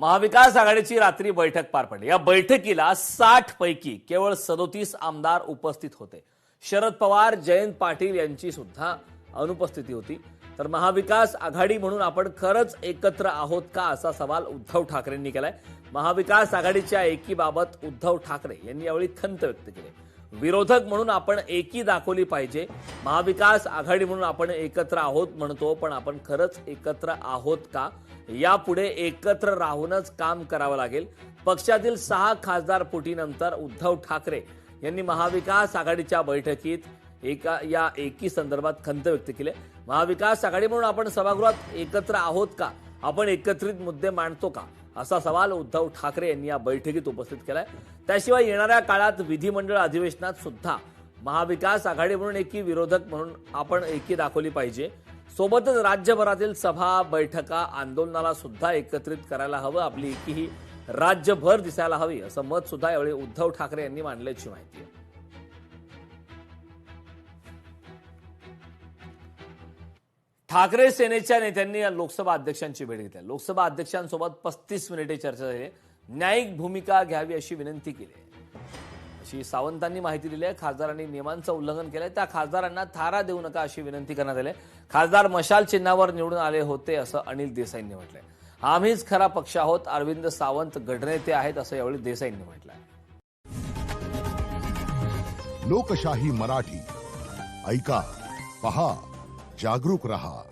महाविकास आघाडीची रात्री बैठक पार पडली। या बैठकीला 60 पैकी केवळ 37 आमदार उपस्थित होते। शरद पवार, जयंत पाटील यांची सुद्धा अनुपस्थिती होती। तर महाविकास आघाडी म्हणून आपण खरंच एकत्र आहोत का असा सवाल उद्धव ठाकरेंनी केलाय। महाविकास आघाडीच्या एकीबाबत उद्धव ठाकरे यांनी यावेळी खंत व्यक्त केली। विरोधक म्हणून आपण एकी दाखवली पाहिजे। महाविकास आघाडी म्हणून आपण एकत्र आहोत म्हणतो, पण आपण खरंच एकत्र आहोत का? यापुढे एकत्र राहूनच काम करावं लागेल। पक्षातील 6 खासदार फुटीनंतर उद्धव ठाकरे यांनी महाविकास आघाडीच्या बैठकीत या एकी संदर्भात खंत व्यक्त केली। महाविकास आघाडी म्हणून आपण सभागृहात एकत्र आहोत का? आपण एकत्रित मुद्दे मांडतो का? असा सवाल उद्धव ठाकरे यांनी या बैठकीत उपस्थित केलाय। त्याशिवाय येणाऱ्या काळात विधिमंडळ अधिवेशनात सुद्धा महाविकास आघाडी म्हणून एकी, विरोधक म्हणून आपण एकी दाखवली पाहिजे। सोबतच राज्यभरातील सभा, बैठका, आंदोलनाला सुद्धा एकत्रित करायला हवं। आपली एकी ही राज्यभर दिसायला हवी असं मत सुद्धा यावेळी उद्धव ठाकरे यांनी मांडल्याची माहिती आहे। ठाकरे सेनेच्या नेत्यांनी लोकसभा अध्यक्षांची भेट घेतली। लोकसभा अध्यक्षांसोबत 35 मिनिटे चर्चा झाली। न्यायिक भूमिका घ्यावी अशी विनंती केली अशी सावंतांनी माहिती दिली आहे। खासदारांनी नियमांचं उल्लंघन केलंय, त्या खासदारांना थारा देऊ नका अशी विनंती करण्यात आली। खासदार मशाल चिन्हावर निवडून आले होते असं अनिल देसाईंनी म्हटलंय। आम्हीच खरा पक्ष आहोत, अरविंद सावंत गडनेते आहेत असं यावेळी देसाईंनी म्हटलंय। लोकशाही मराठी ऐका, पहा, जागरूक रहा।